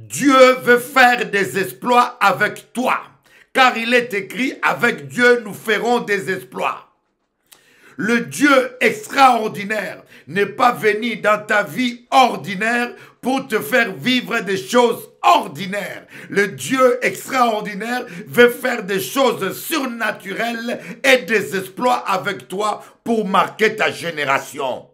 Dieu veut faire des exploits avec toi. Car il est écrit, avec Dieu nous ferons des exploits. Le Dieu extraordinaire n'est pas venu dans ta vie ordinaire pour te faire vivre des choses ordinaires. Le Dieu extraordinaire veut faire des choses surnaturelles et des exploits avec toi pour marquer ta génération.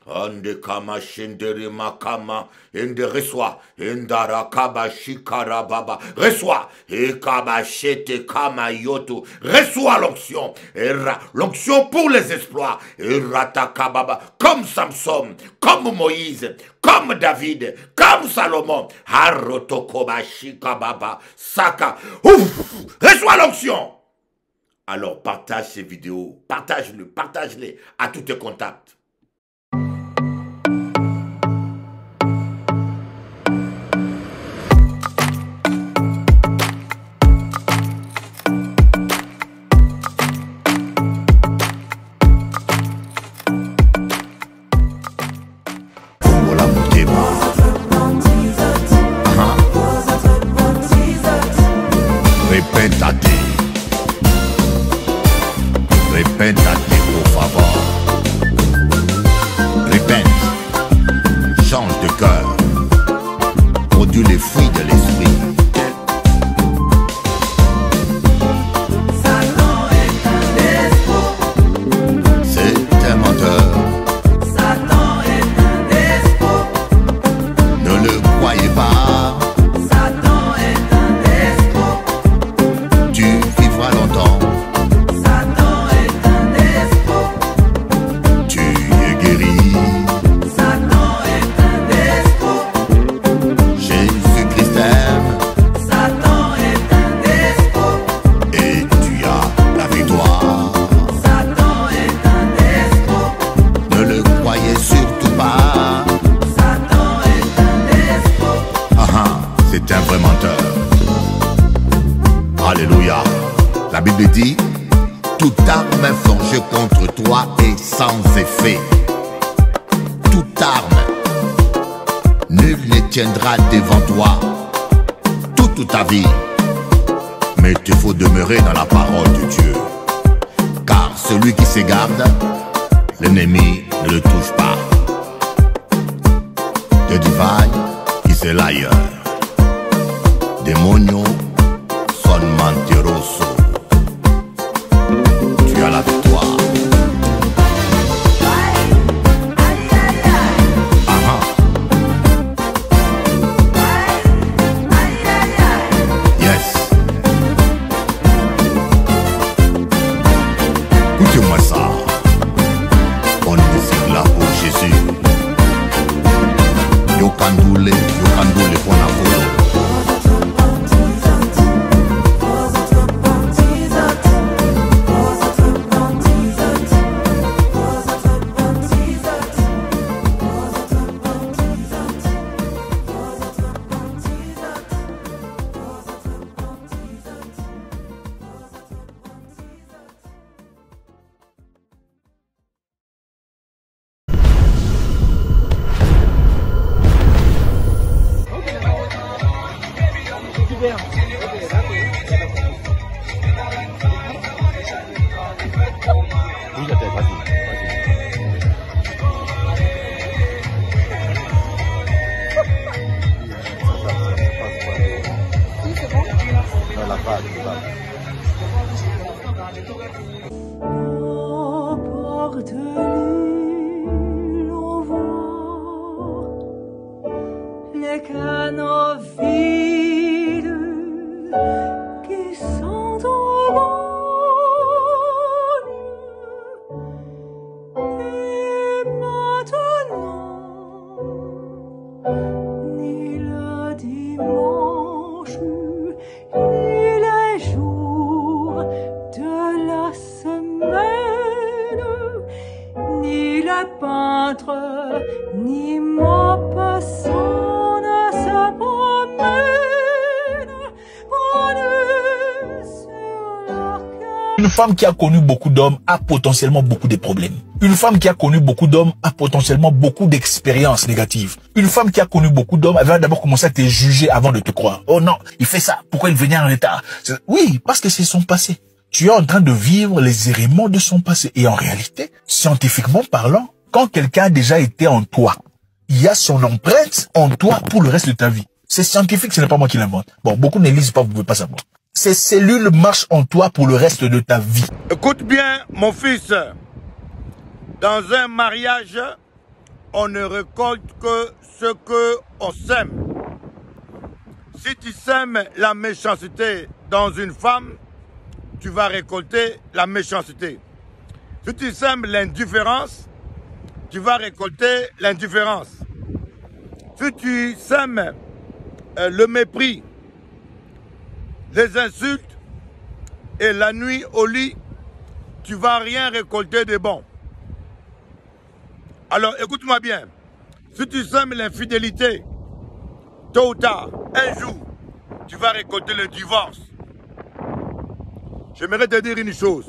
Ande kama shindere makama ende reçoit endara kaba shikara baba reçoit et kaba shete kama yoto reçoit l'onction l'onction pour les exploits et rataka baba comme Samson comme Moïse comme David comme Salomon harotokoba shikababa saka ouf reçoit l'onction. Alors partage ces vidéos, partage-les à tous tes contacts. Repéntate, por favor. Repente. Change de cœur. Produis les fruits de l'esprit. Satan est un despote. C'est un menteur. Satan est un despote. Ne le croyez pas. Satan est un despote. Tu vivras longtemps. Alléluia. La Bible dit, toute arme forgée contre toi est sans effet. Toute arme, nul ne tiendra devant toi toute ta vie. Mais il faut demeurer dans la parole de Dieu. Car celui qui s'égarde, l'ennemi ne le touche pas. The divine is a liar. Demonio son mentiroso. Tu as la victoire. Yes. Écoutez-moi ça. On est là pour Jésus. Yokandule pour la foule. Une femme qui a connu beaucoup d'hommes a potentiellement beaucoup de problèmes. Une femme qui a connu beaucoup d'hommes a potentiellement beaucoup d'expériences négatives. Une femme qui a connu beaucoup d'hommes, elle va d'abord commencer à te juger avant de te croire. Oh non, il fait ça. Pourquoi il venait en retard? Oui, parce que c'est son passé. Tu es en train de vivre les éléments de son passé. Et en réalité, scientifiquement parlant, quand quelqu'un a déjà été en toi, il y a son empreinte en toi pour le reste de ta vie. C'est scientifique, ce n'est pas moi qui l'invente. Bon, beaucoup ne lisent pas, vous ne pouvez pas savoir. Ces cellules marchent en toi pour le reste de ta vie. Écoute bien, mon fils. Dans un mariage, on ne récolte que ce qu'on sème. Si tu sèmes la méchanceté dans une femme, tu vas récolter la méchanceté. Si tu sèmes l'indifférence, tu vas récolter l'indifférence. Si tu sèmes le mépris, les insultes et la nuit au lit, tu vas rien récolter de bon. Alors écoute-moi bien, si tu sèmes l'infidélité, tôt ou tard, un jour, tu vas récolter le divorce. J'aimerais te dire une chose,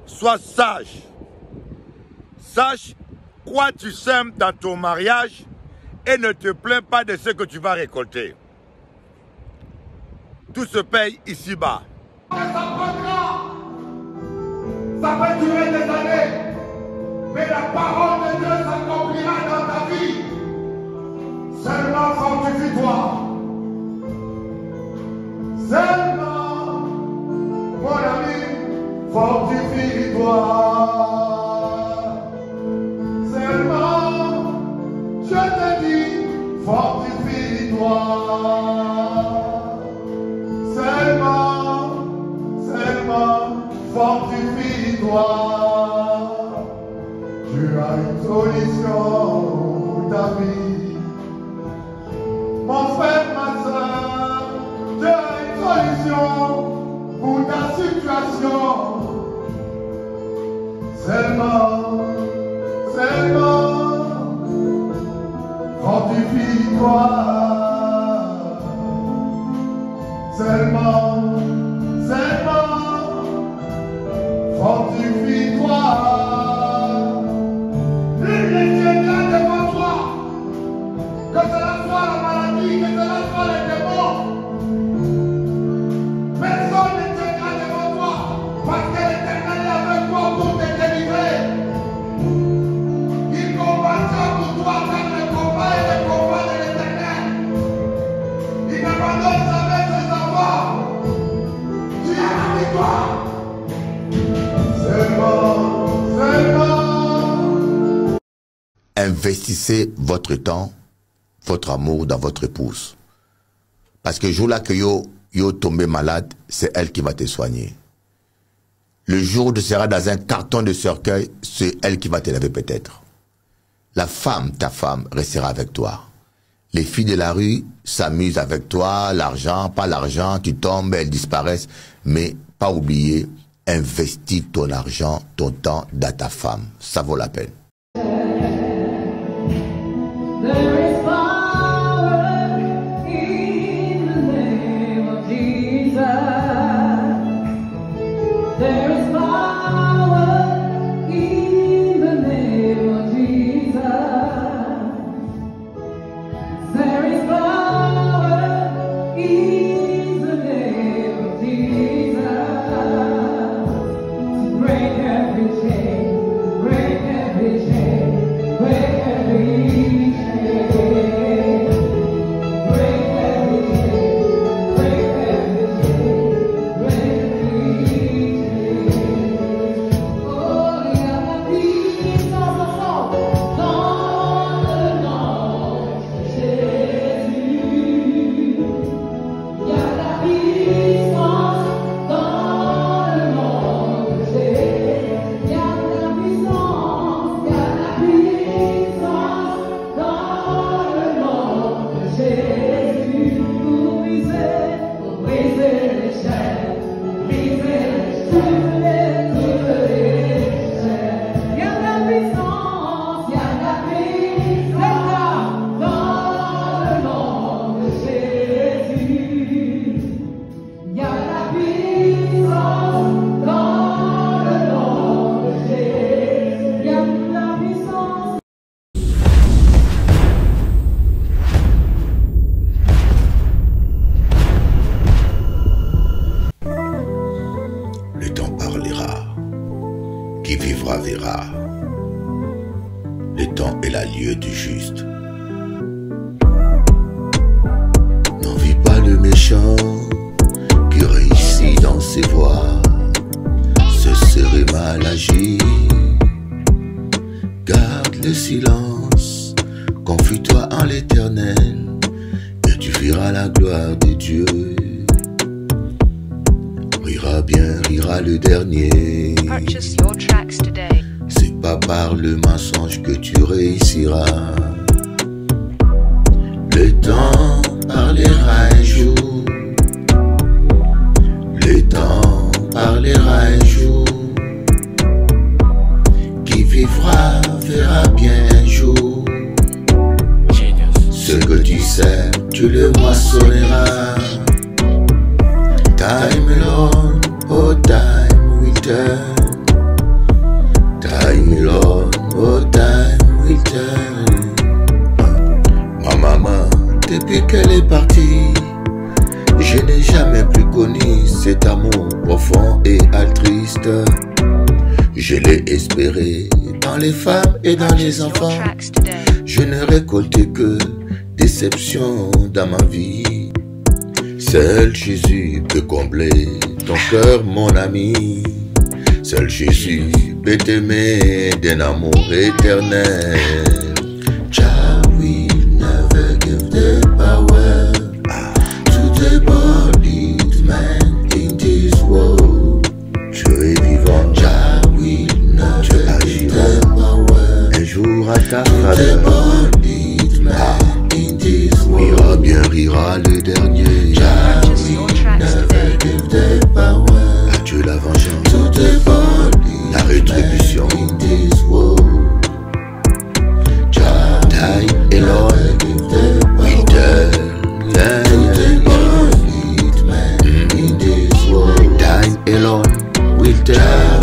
sois sage. Sache quoi tu sèmes dans ton mariage et ne te plains pas de ce que tu vas récolter. Tout se paye ici-bas. Ça peut durer des années, mais la parole de Dieu s'accomplira dans ta vie. Seulement fortifie-toi. Seulement, mon ami, fortifie-toi. Seulement, je te dis, fortifie-toi. Seulement, fortifie-toi. Tu as une solution pour ta vie. Mon frère, ma soeur, tu as une solution pour ta situation. Seulement, fortifie-toi. Seulement, fortifie-toi. Il ne tiendra devant toi, que cela soit la maladie, que cela soit les démons. Personne ne tiendra devant toi, parce que l'Éternel est avec toi pour te délivrer. Il combattra pour toi car le combat est le combat de l'Éternel. Il n'abandonne jamais ses enfants. Tu as la victoire. Investissez votre temps, votre amour dans votre épouse. Parce que le jour là que yo tombé malade, c'est elle qui va te soigner. Le jour où tu seras dans un carton de cercueil, c'est elle qui va te laver peut-être. La femme, ta femme, restera avec toi. Les filles de la rue s'amusent avec toi, l'argent, pas l'argent, tu tombes, elles disparaissent. Mais pas oublier, investis ton argent, ton temps dans ta femme. Ça vaut la peine. There is power in the name of Jesus. There is power in the name of Jesus. There is power in the name of Jesus to break every chain, break every toi verras le temps et la lieu du juste. N'envie pas le méchant qui réussit dans ses voies, ce serait mal agi. Garde le silence, confie-toi en l'Éternel, et tu verras la gloire de Dieu. Rira bien, rira le dernier. Purchase your tracks today. C'est pas par le mensonge que tu réussiras. Le temps parlera un jour. Le temps parlera un jour. Qui vivra verra bien un jour. Ce que tu sais, tu le moissonneras. Time alone, oh time will turn. Time alone, oh time will turn. Ma maman, depuis qu'elle est partie, je n'ai jamais plus connu cet amour profond et altruiste. Je l'ai espéré dans les femmes et dans les Purchase your enfants. tracks today. Je ne récoltais que déception dans ma vie. Seul Jésus peut combler ton cœur, mon ami. Seul Jésus peut t'aimer d'un amour éternel. Jah will never give the power to the bold man in this world. Dieu est vivant. Jah will never give the power un jour à ta faveur. Rira bien, rira le dernier. Purchase your tracks today. À Dieu la vengeance, la rétribution. Time alone will turn. Time alone will turn.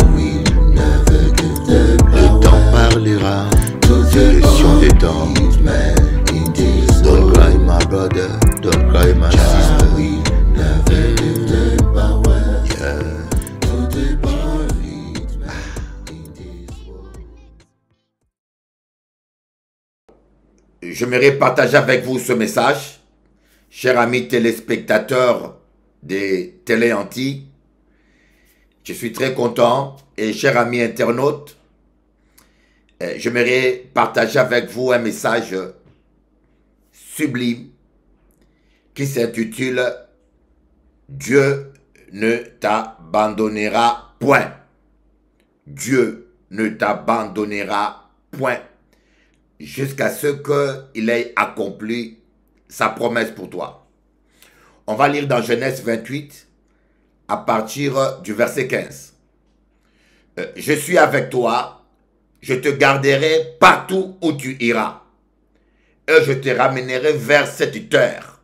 Le temps parlera, solution des temps. Don't cry my brother, don't cry my sister. J'aimerais partager avec vous ce message, chers amis téléspectateurs des Télé Antilles. Je suis très content et chers amis internautes, j'aimerais partager avec vous un message sublime qui s'intitule « Dieu ne t'abandonnera point ». Dieu ne t'abandonnera point jusqu'à ce qu'il ait accompli sa promesse pour toi. On va lire dans Genèse 28 à partir du verset 15. Je suis avec toi, je te garderai partout où tu iras. Et je te ramènerai vers cette terre,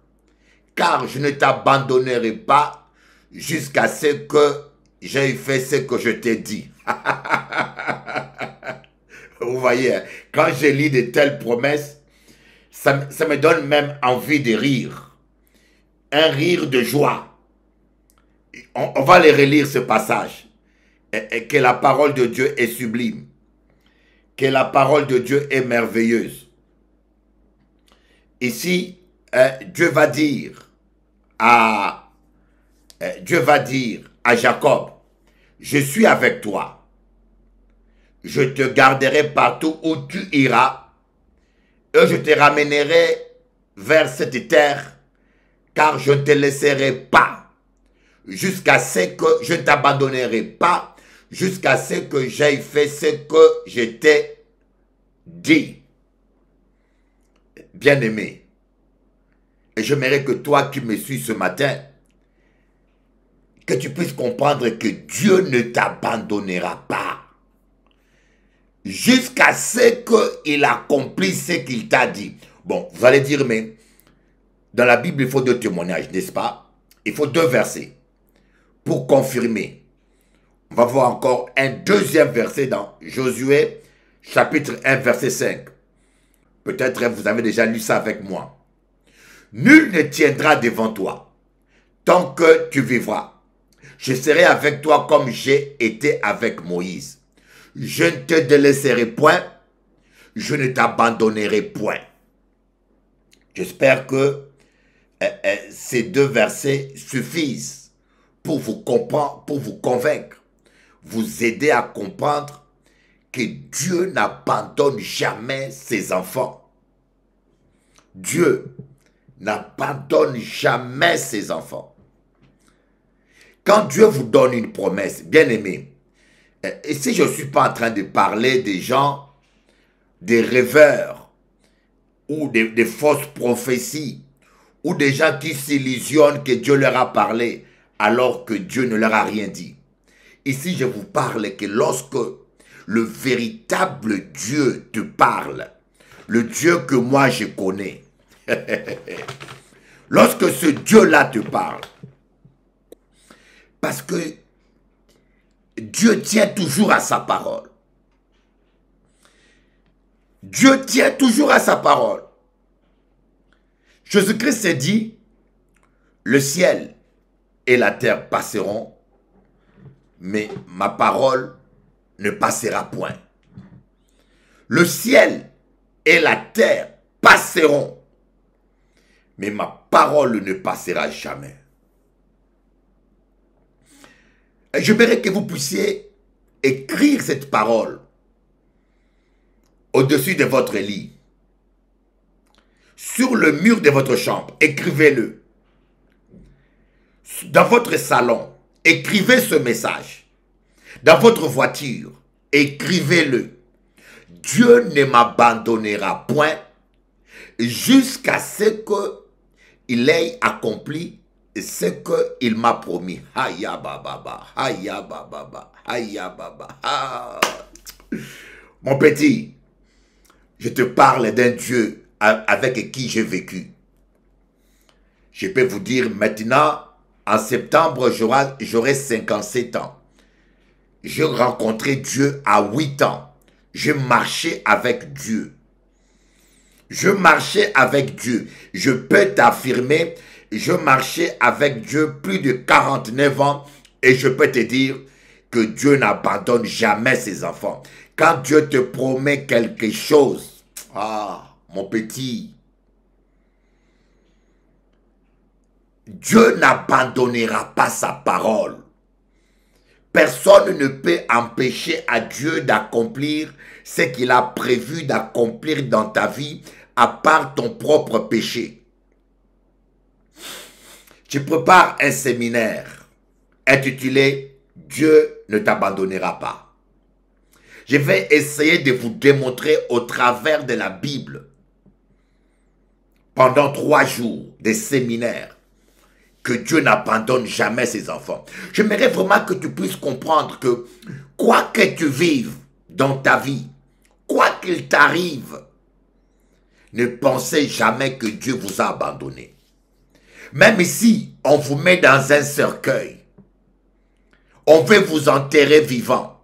car je ne t'abandonnerai pas jusqu'à ce que j'ai fait ce que je t'ai dit. Vous voyez, quand je lis de telles promesses, ça me donne même envie de rire. Un rire de joie. On va les relire ce passage. Et que la parole de Dieu est sublime. Que la parole de Dieu est merveilleuse. Ici, Dieu va dire à Jacob, je suis avec toi. Je te garderai partout où tu iras. Et je te ramènerai vers cette terre, car je ne te laisserai pas jusqu'à ce que je ne t'abandonnerai pas, jusqu'à ce que j'aie fait ce que je t'ai dit. Bien-aimé, et j'aimerais que toi qui me suis ce matin, que tu puisses comprendre que Dieu ne t'abandonnera pas jusqu'à ce qu'il accomplisse ce qu'il t'a dit. Bon, vous allez dire, mais dans la Bible, il faut 2 témoignages, n'est-ce pas? Il faut 2 versets pour confirmer. On va voir encore un deuxième verset dans Josué, chapitre 1, verset 5. Peut-être vous avez déjà lu ça avec moi. Nul ne tiendra devant toi tant que tu vivras. Je serai avec toi comme j'ai été avec Moïse. Je ne te délaisserai point, je ne t'abandonnerai point. J'espère que ces deux versets suffisent pour vous comprendre, pour vous convaincre, vous aider à comprendre que Dieu n'abandonne jamais ses enfants. Dieu n'abandonne jamais ses enfants. Quand Dieu vous donne une promesse, bien aimé, et si je ne suis pas en train de parler des gens, des rêveurs, ou des fausses prophéties, ou des gens qui s'illusionnent que Dieu leur a parlé, alors que Dieu ne leur a rien dit. Ici, je vous parle que lorsque le véritable Dieu te parle, le Dieu que moi je connais, lorsque ce Dieu-là te parle, parce que Dieu tient toujours à sa parole. Dieu tient toujours à sa parole. Jésus-Christ s'est dit, le ciel et la terre passeront, mais ma parole ne passera point. Le ciel et la terre passeront, mais ma parole ne passera jamais. Et j'aimerais que vous puissiez écrire cette parole au-dessus de votre lit, sur le mur de votre chambre, écrivez-le. Dans votre salon, écrivez ce message. Dans votre voiture, écrivez-le. Dieu ne m'abandonnera point jusqu'à ce qu'il ait accompli ce qu'il m'a promis. Haya baba, haya baba, haya baba. Ah. Mon petit, je te parle d'un Dieu avec qui j'ai vécu. Je peux vous dire maintenant, en septembre, j'aurai 57 ans. J'ai rencontré Dieu à 8 ans. Je marchais avec Dieu. Je marchais avec Dieu. Je peux t'affirmer, je marchais avec Dieu plus de 49 ans et je peux te dire que Dieu n'abandonne jamais ses enfants. Quand Dieu te promet quelque chose, ah, mon petit, Dieu n'abandonnera pas sa parole. Personne ne peut empêcher à Dieu d'accomplir ce qu'il a prévu d'accomplir dans ta vie, à part ton propre péché. Tu prépares un séminaire intitulé « Dieu ne t'abandonnera pas ». Je vais essayer de vous démontrer au travers de la Bible, pendant 3 jours de séminaire, que Dieu n'abandonne jamais ses enfants. J'aimerais vraiment que tu puisses comprendre que quoi que tu vives dans ta vie, quoi qu'il t'arrive, ne pensez jamais que Dieu vous a abandonné. Même si on vous met dans un cercueil, on veut vous enterrer vivant,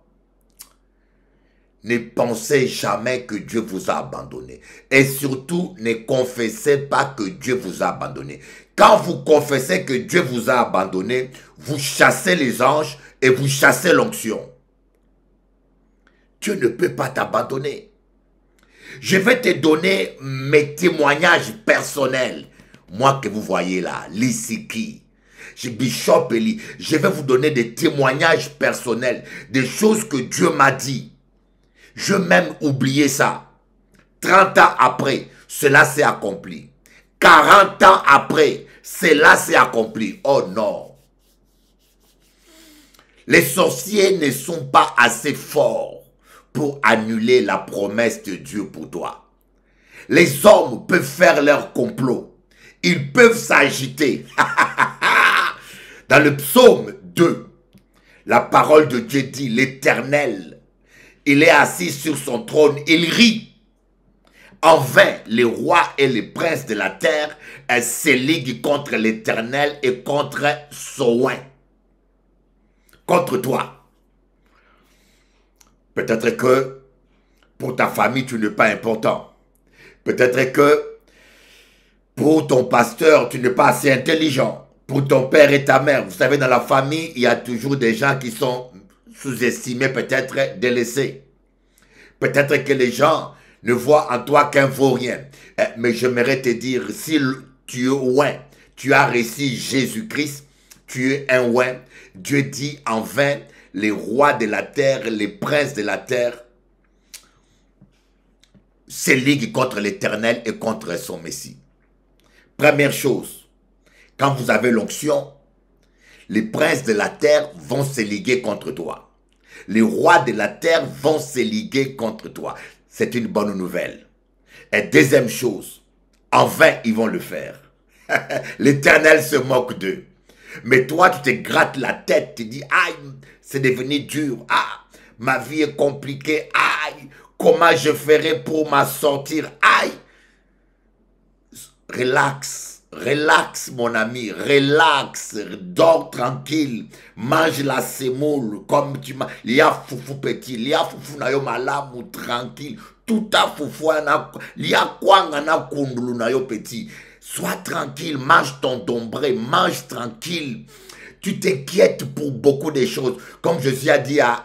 ne pensez jamais que Dieu vous a abandonné. Et surtout, ne confessez pas que Dieu vous a abandonné. Quand vous confessez que Dieu vous a abandonné, vous chassez les anges et vous chassez l'onction. Dieu ne peut pas t'abandonner. Je vais te donner mes témoignages personnels. Moi que vous voyez là, Lissiki, Bishop Eli, je vais vous donner des témoignages personnels, des choses que Dieu m'a dit. Je même oublié ça. 30 ans après, cela s'est accompli. 40 ans après, cela s'est accompli. Oh non. Les sorciers ne sont pas assez forts pour annuler la promesse de Dieu pour toi. Les hommes peuvent faire leur complot. Ils peuvent s'agiter. Dans le psaume 2, la parole de Dieu dit, l'Éternel, il est assis sur son trône, il rit. En vain, les rois et les princes de la terre se liguent contre l'Éternel et contre Soin. Contre toi. Peut-être que pour ta famille, tu n'es pas important. Peut-être que pour ton pasteur, tu n'es pas assez intelligent. Pour ton père et ta mère. Vous savez, dans la famille, il y a toujours des gens qui sont sous-estimé, peut-être délaissé. Peut-être que les gens ne voient en toi qu'un vaurien. Mais j'aimerais te dire, si tu es ouin, tu as reçu Jésus-Christ, tu es un ouin. Dieu dit en vain, les rois de la terre, les princes de la terre, se liguent contre l'Éternel et contre son Messie. Première chose, quand vous avez l'onction, les princes de la terre vont se liguer contre toi. Les rois de la terre vont se liguer contre toi. C'est une bonne nouvelle. Et deuxième chose, en vain ils vont le faire. L'Éternel se moque d'eux. Mais toi, tu te grattes la tête, tu dis, aïe, c'est devenu dur. Ah, ma vie est compliquée. Aïe, comment je ferai pour m'en sortir? Aïe. Relax, relax mon ami, relax, dors tranquille, mange la semoule comme tu manges. Il y a foufou petit, il y a foufou na yo malamu tranquille, tout a foufou il y a quoi na kundulu na yo petit. Sois tranquille, mange ton dombré, mange tranquille. Tu t'inquiètes pour beaucoup de choses. Comme Jésus a dit à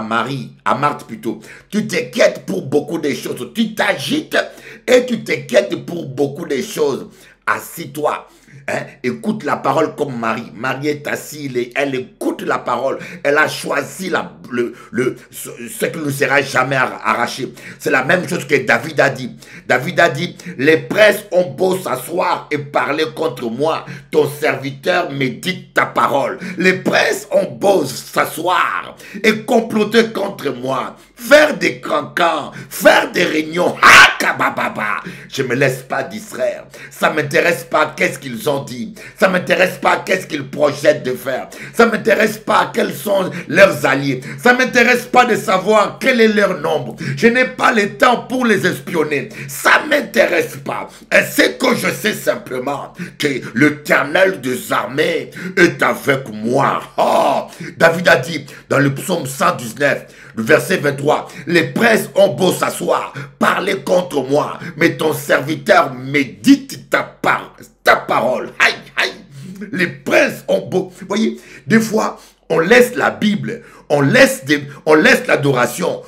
Marie, à Marthe plutôt. Tu t'inquiètes pour beaucoup de choses. Tu t'agites et tu t'inquiètes pour beaucoup de choses. Assis-toi. Hein? Écoute la parole comme Marie. Marie est assise, elle écoute la parole. Elle a choisi ce qui ne sera jamais arraché. C'est la même chose que David a dit. David a dit, les princes ont beau s'asseoir et parler contre moi. Ton serviteur médite ta parole. Les princes ont beau s'asseoir et comploter contre moi. Faire des cancans, faire des réunions. Je ne me laisse pas distraire. Ça ne m'intéresse pas qu'est-ce qu'ils ont dit. Ça ne m'intéresse pas qu'est-ce qu'ils projettent de faire. Ça ne m'intéresse pas quels sont leurs alliés. Ça ne m'intéresse pas de savoir quel est leur nombre. Je n'ai pas le temps pour les espionner. Ça ne m'intéresse pas. Et c'est que je sais simplement que l'Éternel des armées est avec moi. Oh, David a dit dans le psaume 119, le verset 23, les princes ont beau s'asseoir, parler contre moi, mais ton serviteur médite ta parole. Aïe, aïe. Les princes ont beau. Vous voyez, des fois, on laisse la Bible, on laisse l'adoration,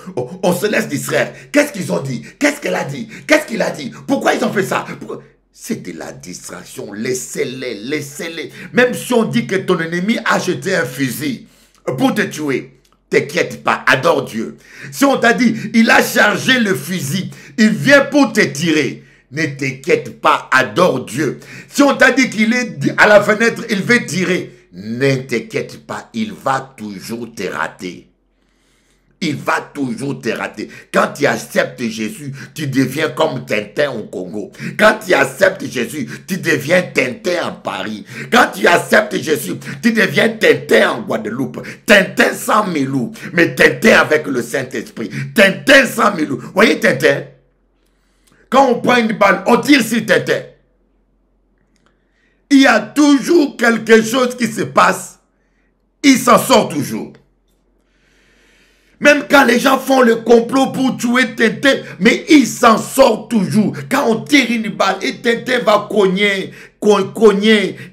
on se laisse distraire. Qu'est-ce qu'ils ont dit? Qu'est-ce qu'elle a dit? Qu'est-ce qu'il a dit? Pourquoi ils ont fait ça? C'est de la distraction. Laissez-les, laissez-les. Même si on dit que ton ennemi a jeté un fusil pour te tuer, t'inquiète pas, adore Dieu. Si on t'a dit, il a chargé le fusil, il vient pour te tirer, ne t'inquiète pas, adore Dieu. Si on t'a dit qu'il est à la fenêtre, il veut tirer, ne t'inquiète pas, il va toujours te rater. Il va toujours te rater. Quand tu acceptes Jésus, tu deviens comme Tintin au Congo. Quand tu acceptes Jésus, tu deviens Tintin en Paris. Quand tu acceptes Jésus, tu deviens Tintin en Guadeloupe. Tintin sans Milou, mais Tintin avec le Saint-Esprit. Tintin sans Milou. Voyez Tintin? Quand on prend une balle, on tire sur Tintin. Il y a toujours quelque chose qui se passe. Il s'en sort toujours. Même quand les gens font le complot pour tuer Tintin, mais il s'en sort toujours. Quand on tire une balle et Tintin va cogner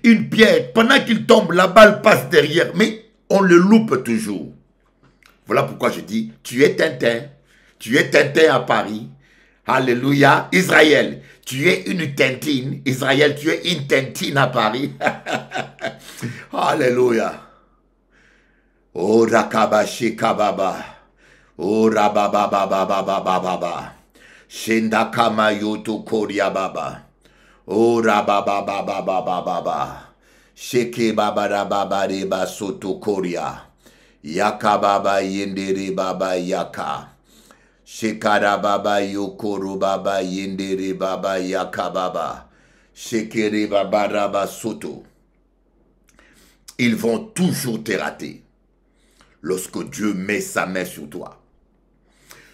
une pierre, pendant qu'il tombe, la balle passe derrière. Mais on le loupe toujours. Voilà pourquoi je dis, tu es Tintin. Tu es Tintin à Paris. Alléluia. Israël, tu es une Tintine. Israël, tu es une Tintine à Paris. Alléluia. Oh rakabashi kababa. Oh rabababababababa. Shindakama yoto koria baba. Oh rabababababababa. Sheke baba reba soto koria. Yaka baba yendere baba yaka. Shekara baba yokoro baba yendere baba yaka baba. Shekere baba raba soto. Ils vont toujours te rater. Lorsque Dieu met sa main sur toi,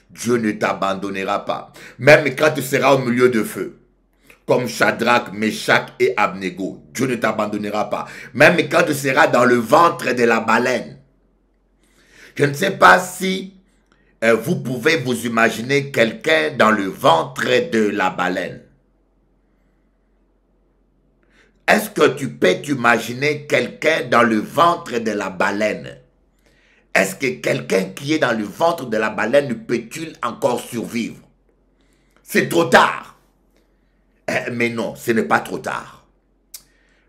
Dieu ne t'abandonnera pas. Même quand tu seras au milieu de feu, comme Shadrach, Meshach et Abnego, Dieu ne t'abandonnera pas. Même quand tu seras dans le ventre de la baleine. Je ne sais pas si vous pouvez vous imaginer quelqu'un dans le ventre de la baleine. Est-ce que tu peux t'imaginer quelqu'un dans le ventre de la baleine? est-ce que quelqu'un qui est dans le ventre de la baleine peut-il encore survivre? C'est trop tard. Mais non, ce n'est pas trop tard.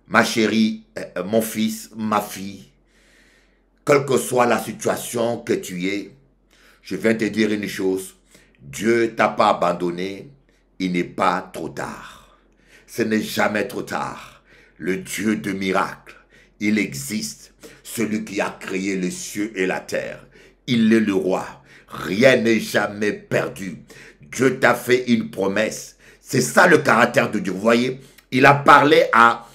Ma chérie, mon fils, ma fille, quelle que soit la situation que tu es, je viens te dire une chose. Dieu t'a pas abandonné. Il n'est pas trop tard. Ce n'est jamais trop tard. Le Dieu de miracles, il existe. Celui qui a créé les cieux et la terre. Il est le roi. Rien n'est jamais perdu. Dieu t'a fait une promesse. C'est ça le caractère de Dieu. Vous voyez, il a parlé à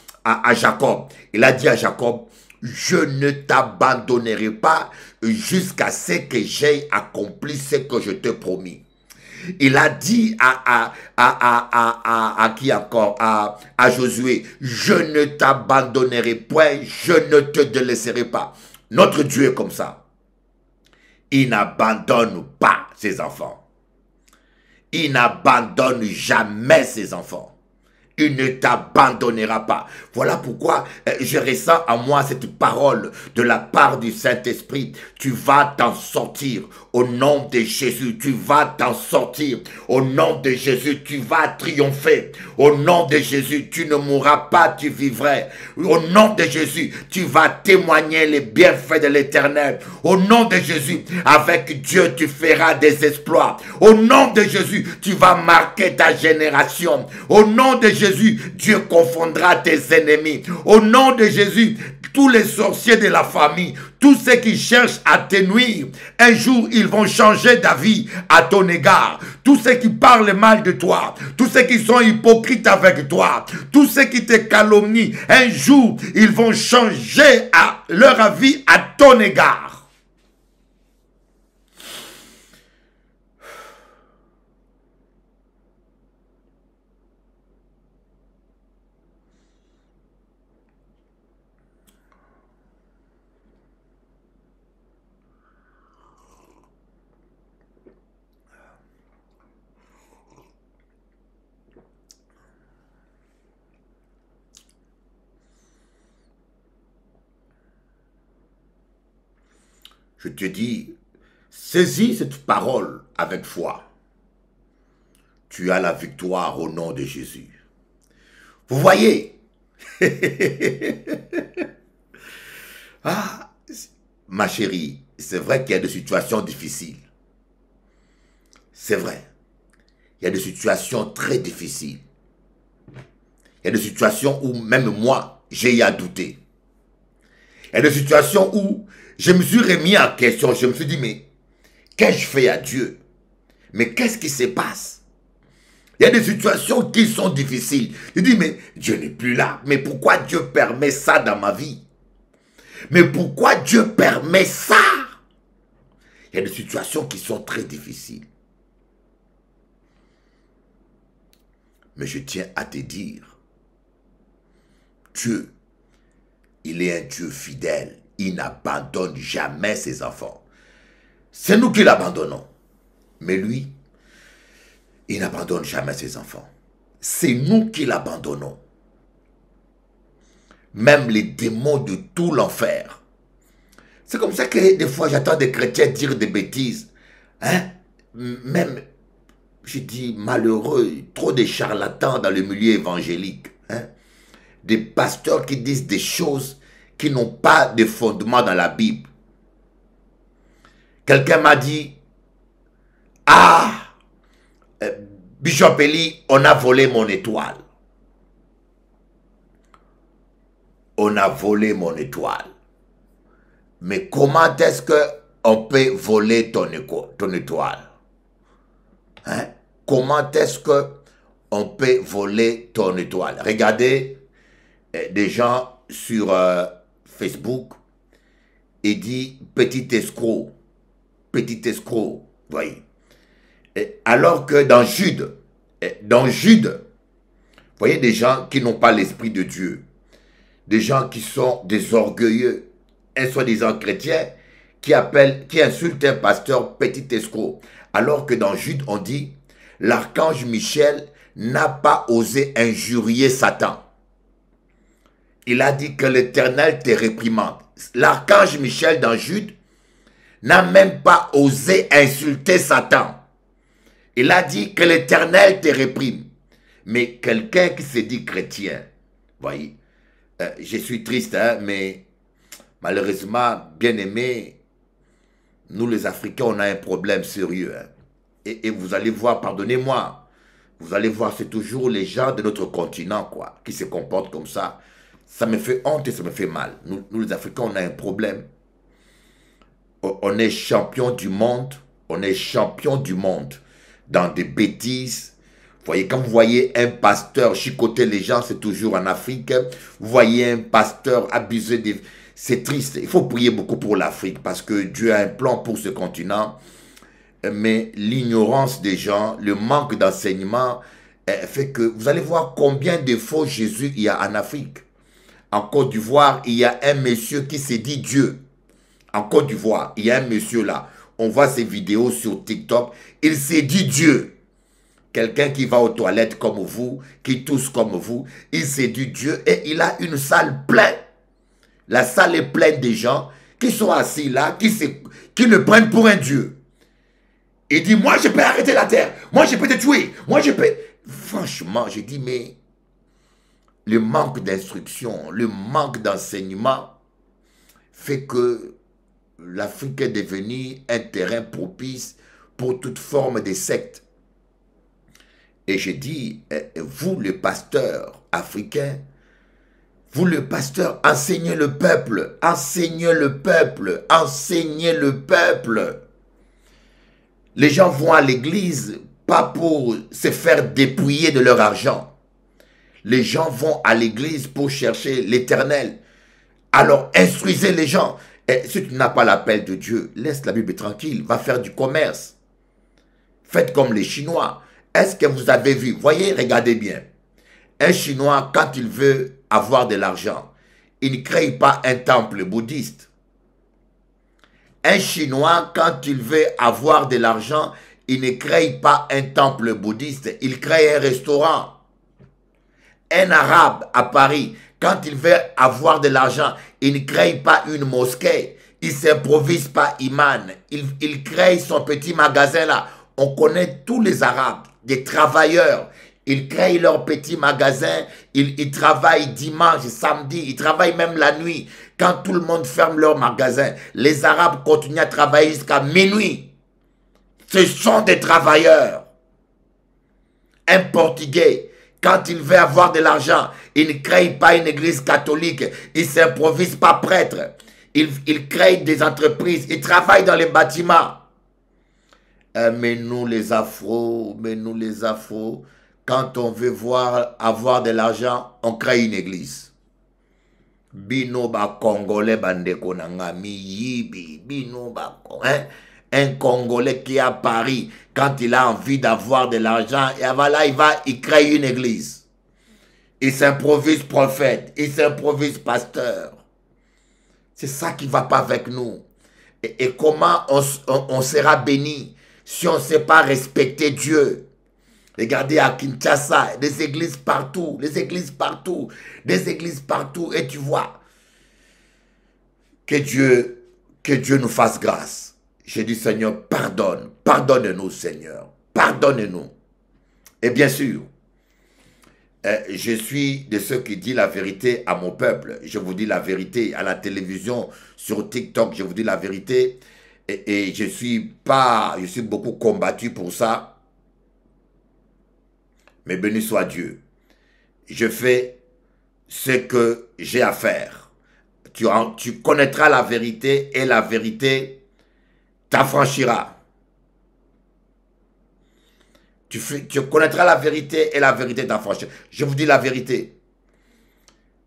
Jacob. Il a dit à Jacob, je ne t'abandonnerai pas jusqu'à ce que j'aie accompli ce que je te promis. Il a dit à qui encore? À Josué, je ne t'abandonnerai point, je ne te délaisserai pas. Notre Dieu est comme ça. Il n'abandonne pas ses enfants. Il n'abandonne jamais ses enfants. Il ne t'abandonnera pas. Voilà pourquoi je ressens en moi cette parole de la part du Saint-Esprit. Tu vas t'en sortir au nom de Jésus. Tu vas t'en sortir au nom de Jésus. Tu vas triompher au nom de Jésus. Tu ne mourras pas, tu vivras. Au nom de Jésus, tu vas témoigner les bienfaits de l'Éternel. Au nom de Jésus, avec Dieu, tu feras des exploits. Au nom de Jésus, tu vas marquer ta génération. Au nom de Jésus, Dieu confondra tes ennemis. Au nom de Jésus, tous les sorciers de la famille, tous ceux qui cherchent à te nuire, un jour ils vont changer d'avis à ton égard. Tous ceux qui parlent mal de toi, tous ceux qui sont hypocrites avec toi, tous ceux qui te calomnient, un jour ils vont changer leur avis à ton égard. Je te dis, saisis cette parole avec foi. Tu as la victoire au nom de Jésus. Vous voyez? Ah, ma chérie, c'est vrai qu'il y a des situations difficiles. C'est vrai. Il y a des situations très difficiles. Il y a des situations où même moi, j'ai à douter. Il y a des situations où je me suis remis en question. Je me suis dit, mais qu'ai-je fait à Dieu? Mais qu'est-ce qui se passe? Il y a des situations qui sont difficiles. Je dis, mais Dieu n'est plus là. Mais pourquoi Dieu permet ça dans ma vie? Mais pourquoi Dieu permet ça? Il y a des situations qui sont très difficiles. Mais je tiens à te dire, Dieu, il est un Dieu fidèle. Il n'abandonne jamais ses enfants. C'est nous qui l'abandonnons. Mais lui, il n'abandonne jamais ses enfants. C'est nous qui l'abandonnons. Même les démons de tout l'enfer. C'est comme ça que des fois j'entends des chrétiens dire des bêtises. Hein? Même, je dis malheureux, trop de charlatans dans le milieu évangélique. Hein? Des pasteurs qui disent des choses qui n'ont pas de fondement dans la Bible. Quelqu'un m'a dit, ah, Bishop Eli, on a volé mon étoile. On a volé mon étoile. Mais comment est-ce qu'on peut voler ton étoile? Hein? Comment est-ce qu'on peut voler ton étoile? Regardez des gens sur Facebook et dit petit escroc, voyez. Alors que dans Jude, vous voyez des gens qui n'ont pas l'esprit de Dieu, des gens qui sont des orgueilleux, un soi-disant chrétien qui insulte un pasteur petit escroc, alors que dans Jude on dit l'archange Michel n'a pas osé injurier Satan. Il a dit que l'Éternel te réprimande. L'archange Michel dans Jude n'a même pas osé insulter Satan. Il a dit que l'Éternel te réprime. Mais quelqu'un qui se dit chrétien, voyez, je suis triste, hein, mais malheureusement, bien aimé, nous les Africains, on a un problème sérieux. Hein. Et vous allez voir, pardonnez-moi, vous allez voir, c'est toujours les gens de notre continent, quoi, qui se comportent comme ça. Ça me fait honte et ça me fait mal. Nous les Africains, on a un problème. On est champion du monde. On est champion du monde dans des bêtises. Vous voyez, quand vous voyez un pasteur chicoter les gens, c'est toujours en Afrique. Vous voyez un pasteur abuser des... C'est triste. Il faut prier beaucoup pour l'Afrique parce que Dieu a un plan pour ce continent. Mais l'ignorance des gens, le manque d'enseignement fait que vous allez voir combien de faux Jésus il y a en Afrique. En Côte d'Ivoire, il y a un monsieur qui s'est dit Dieu. En Côte d'Ivoire, il y a un monsieur là. On voit ses vidéos sur TikTok. Il s'est dit Dieu. Quelqu'un qui va aux toilettes comme vous, qui tousse comme vous. Il s'est dit Dieu et il a une salle pleine. La salle est pleine de gens qui sont assis là, qui le prennent pour un Dieu. Il dit, moi je peux arrêter la terre. Moi je peux te tuer. Moi je peux... Franchement, je dis, mais... Le manque d'instruction, le manque d'enseignement fait que l'Afrique est devenue un terrain propice pour toute forme de secte. Et je dis, vous le pasteur africain, vous le pasteur, enseignez le peuple, enseignez le peuple, enseignez le peuple. Les gens vont à l'église pas pour se faire dépouiller de leur argent. Les gens vont à l'église pour chercher l'Éternel. Alors, instruisez les gens. Et si tu n'as pas l'appel de Dieu, laisse la Bible tranquille. Va faire du commerce. Faites comme les Chinois. Est-ce que vous avez vu? Voyez, regardez bien. Un Chinois, quand il veut avoir de l'argent, il ne crée pas un temple bouddhiste. Un Chinois, quand il veut avoir de l'argent, il ne crée pas un temple bouddhiste. Il crée un restaurant. Un arabe à Paris, quand il veut avoir de l'argent, il ne crée pas une mosquée. Il ne s'improvise pas imam. Il crée son petit magasin là. On connaît tous les arabes, des travailleurs. Ils créent leur petit magasin. Ils travaillent dimanche, samedi. Ils travaillent même la nuit. Quand tout le monde ferme leur magasin, les arabes continuent à travailler jusqu'à minuit. Ce sont des travailleurs. Un Portugais, quand il veut avoir de l'argent, il ne crée pas une église catholique. Il ne s'improvise pas prêtre. Il crée des entreprises. Il travaille dans les bâtiments. Mais nous les Afros, quand on veut avoir de l'argent, on crée une église. Bino ba Congolais bandeko nangami yibi. Bino ba un Congolais qui est à Paris, quand il a envie d'avoir de l'argent, et voilà, il crée une église. Il s'improvise prophète, il s'improvise pasteur. C'est ça qui ne va pas avec nous. Et comment on sera béni si on ne sait pas respecter Dieu? Regardez à Kinshasa, des églises partout, des églises partout, des églises partout. Et tu vois, que Dieu nous fasse grâce. J'ai dit, Seigneur, pardonne. Pardonne-nous, Seigneur. Pardonne-nous. Et bien sûr, je suis de ceux qui disent la vérité à mon peuple. Je vous dis la vérité à la télévision, sur TikTok, je vous dis la vérité. Et je suis beaucoup combattu pour ça. Mais béni soit Dieu. Je fais ce que j'ai à faire. Tu connaîtras la vérité et la vérité t'affranchira. Tu connaîtras la vérité et la vérité t'affranchira. Je vous dis la vérité.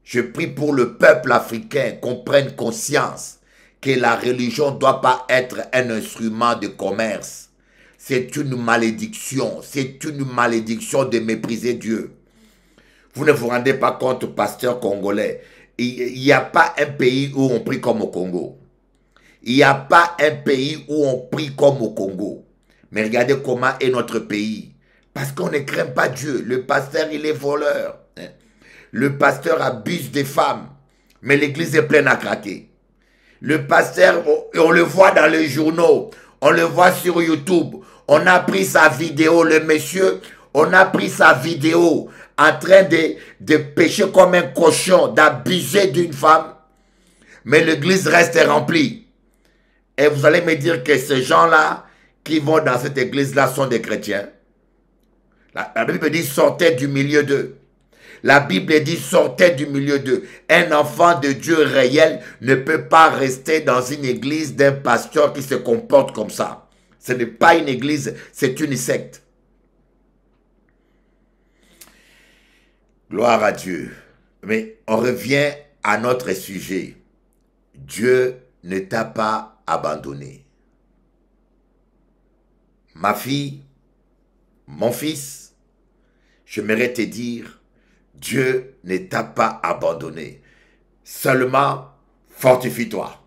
Je prie pour le peuple africain qu'on prenne conscience que la religion ne doit pas être un instrument de commerce. C'est une malédiction. C'est une malédiction de mépriser Dieu. Vous ne vous rendez pas compte, pasteur congolais. Il n'y a pas un pays où on prie comme au Congo. Il n'y a pas un pays où on prie comme au Congo. Mais regardez comment est notre pays. Parce qu'on ne craint pas Dieu. Le pasteur, il est voleur. Le pasteur abuse des femmes. Mais l'église est pleine à craquer. Le pasteur, on le voit dans les journaux, on le voit sur YouTube. On a pris sa vidéo, le monsieur, on a pris sa vidéo en train de pécher comme un cochon, d'abuser d'une femme. Mais l'église reste remplie. Et vous allez me dire que ces gens-là qui vont dans cette église-là sont des chrétiens. La Bible dit sortez du milieu d'eux. La Bible dit sortez du milieu d'eux. Un enfant de Dieu réel ne peut pas rester dans une église d'un pasteur qui se comporte comme ça. Ce n'est pas une église, c'est une secte. Gloire à Dieu. Mais on revient à notre sujet. Dieu ne t'a pas abandonné. Ma fille, mon fils, j'aimerais te dire, Dieu ne t'a pas abandonné. Seulement, fortifie-toi.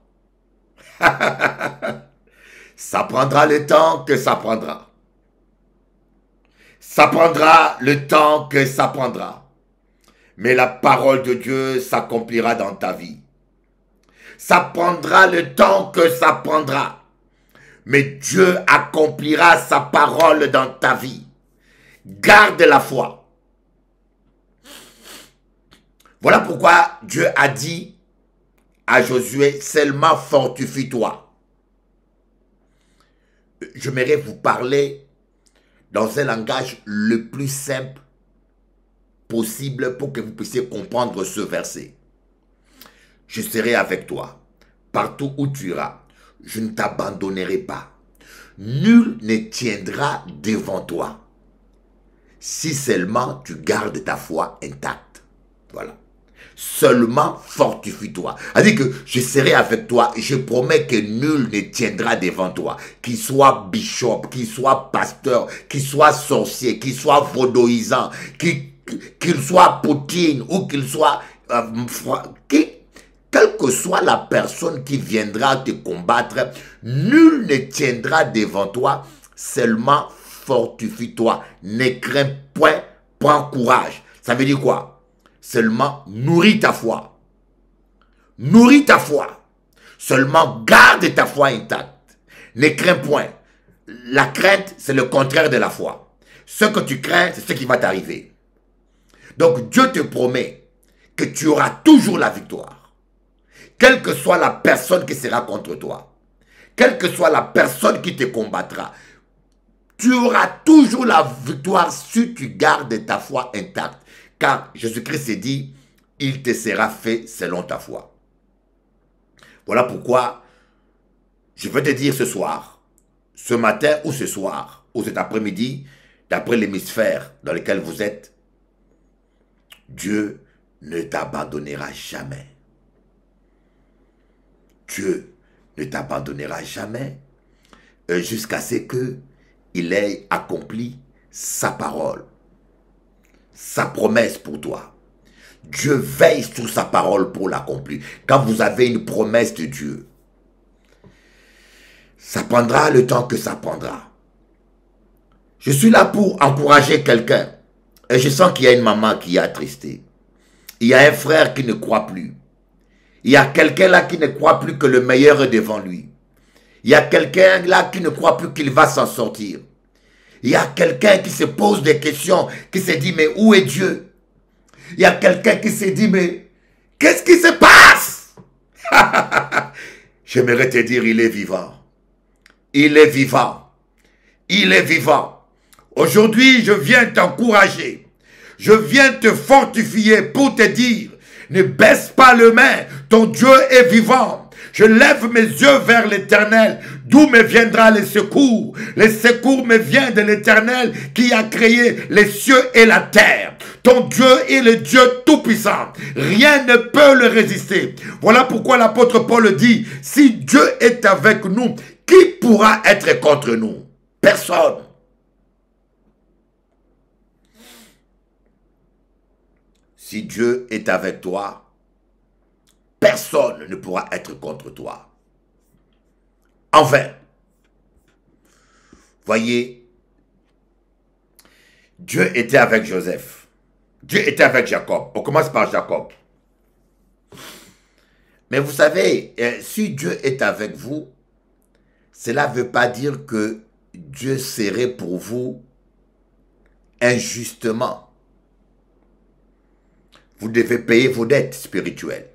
Ça prendra le temps que ça prendra. Ça prendra le temps que ça prendra. Mais la parole de Dieu s'accomplira dans ta vie. Ça prendra le temps que ça prendra. Mais Dieu accomplira sa parole dans ta vie. Garde la foi. Voilà pourquoi Dieu a dit à Josué, seulement fortifie-toi. J'aimerais vous parler dans un langage le plus simple possible pour que vous puissiez comprendre ce verset. Je serai avec toi, partout où tu iras. Je ne t'abandonnerai pas. Nul ne tiendra devant toi, si seulement tu gardes ta foi intacte. Voilà. Seulement fortifie-toi. C'est-à-dire que je serai avec toi et je promets que nul ne tiendra devant toi. Qu'il soit bishop, qu'il soit pasteur, qu'il soit sorcier, qu'il soit vaudoisant, qu'il soit Poutine ou qu'il soit... quelle que soit la personne qui viendra te combattre, nul ne tiendra devant toi, seulement fortifie-toi. Ne crains point, prends courage. Ça veut dire quoi? Seulement nourris ta foi. Nourris ta foi. Seulement garde ta foi intacte. Ne crains point. La crainte, c'est le contraire de la foi. Ce que tu crains, c'est ce qui va t'arriver. Donc Dieu te promet que tu auras toujours la victoire. Quelle que soit la personne qui sera contre toi, quelle que soit la personne qui te combattra, tu auras toujours la victoire si tu gardes ta foi intacte. Car Jésus-Christ dit, il te sera fait selon ta foi. Voilà pourquoi je veux te dire ce soir, ce matin ou ce soir, ou cet après-midi, d'après l'hémisphère dans lequel vous êtes, Dieu ne t'abandonnera jamais. Dieu ne t'abandonnera jamais jusqu'à ce qu'il ait accompli sa parole, sa promesse pour toi. Dieu veille sur sa parole pour l'accomplir. Quand vous avez une promesse de Dieu, ça prendra le temps que ça prendra. Je suis là pour encourager quelqu'un. Et je sens qu'il y a une maman qui est attristée. Il y a un frère qui ne croit plus. Il y a quelqu'un là qui ne croit plus que le meilleur est devant lui. Il y a quelqu'un là qui ne croit plus qu'il va s'en sortir. Il y a quelqu'un qui se pose des questions, qui se dit, mais où est Dieu? Il y a quelqu'un qui se dit, mais qu'est-ce qui se passe? J'aimerais te dire, il est vivant. Il est vivant. Il est vivant. Aujourd'hui, je viens t'encourager. Je viens te fortifier pour te dire, ne baisse pas le main, ton Dieu est vivant. Je lève mes yeux vers l'Éternel, d'où me viendra le secours. Le secours me vient de l'Éternel qui a créé les cieux et la terre. Ton Dieu est le Dieu tout-puissant. Rien ne peut le résister. Voilà pourquoi l'apôtre Paul dit, si Dieu est avec nous, qui pourra être contre nous? Personne. Si Dieu est avec toi, personne ne pourra être contre toi. Enfin, voyez, Dieu était avec Joseph. Dieu était avec Jacob. On commence par Jacob. Mais vous savez, si Dieu est avec vous, cela ne veut pas dire que Dieu serait pour vous injustement. Vous devez payer vos dettes spirituelles.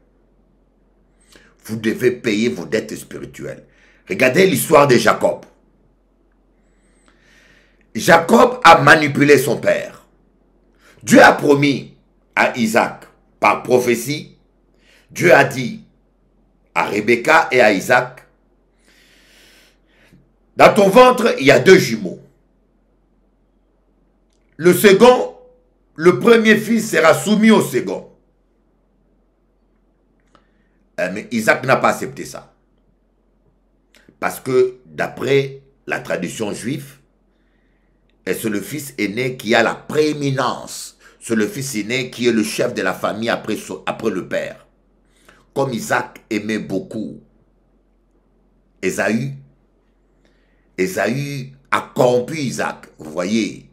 Vous devez payer vos dettes spirituelles. Regardez l'histoire de Jacob. Jacob a manipulé son père. Dieu a promis à Isaac, par prophétie, Dieu a dit à Rebecca et à Isaac, dans ton ventre, il y a 2 jumeaux. Le second, le premier fils sera soumis au second. Mais Isaac n'a pas accepté ça. Parce que d'après la tradition juive, c'est le fils aîné qui a la prééminence. C'est le fils aîné qui est le chef de la famille après le père. Comme Isaac aimait beaucoup Ésaü, Ésaü a corrompu Isaac. Vous voyez,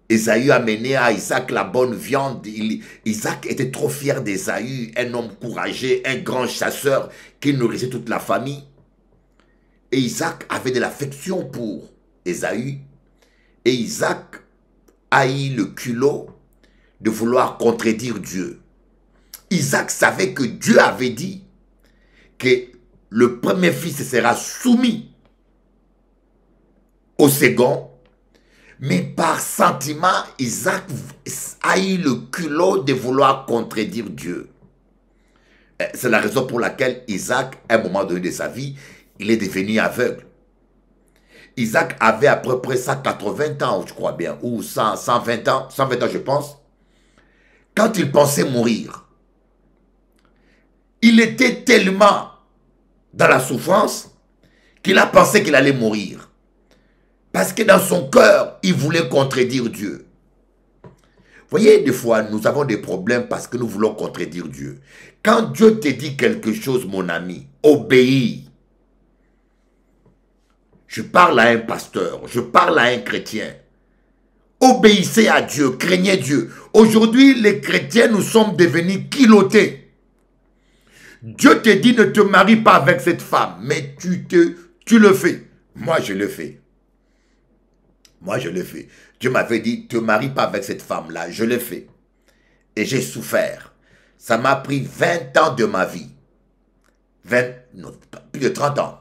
Ésaü a mené à Isaac la bonne viande. Isaac était trop fier d'Ésaü, un homme courageux, un grand chasseur qui nourrissait toute la famille. Et Isaac avait de l'affection pour Ésaü. Et Isaac a eu le culot de vouloir contredire Dieu. Isaac savait que Dieu avait dit que le premier fils sera soumis au second. Mais par sentiment, Isaac a eu le culot de vouloir contredire Dieu. C'est la raison pour laquelle Isaac, à un moment donné de sa vie, il est devenu aveugle. Isaac avait à peu près 180 ans, je crois bien, ou 120 ans, je pense. Quand il pensait mourir, il était tellement dans la souffrance qu'il a pensé qu'il allait mourir. Parce que dans son cœur, il voulait contredire Dieu. Vous voyez, des fois, nous avons des problèmes parce que nous voulons contredire Dieu. Quand Dieu te dit quelque chose, mon ami, obéis. Je parle à un pasteur, je parle à un chrétien. Obéissez à Dieu, craignez Dieu. Aujourd'hui, les chrétiens, nous sommes devenus culottés. Dieu te dit ne te marie pas avec cette femme, mais tu le fais. Moi, je le fais. Moi, je le fais. Dieu m'avait dit, te marie pas avec cette femme-là. Je le fais. Et j'ai souffert. Ça m'a pris 20 ans de ma vie. Non, plus de 30 ans.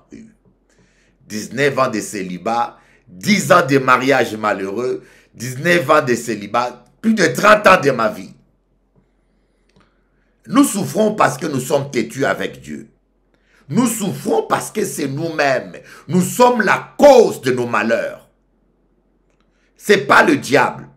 19 ans de célibat, 10 ans de mariage malheureux, 19 ans de célibat, plus de 30 ans de ma vie. Nous souffrons parce que nous sommes têtus avec Dieu. Nous souffrons parce que c'est nous-mêmes. Nous sommes la cause de nos malheurs. Ce n'est pas le diable.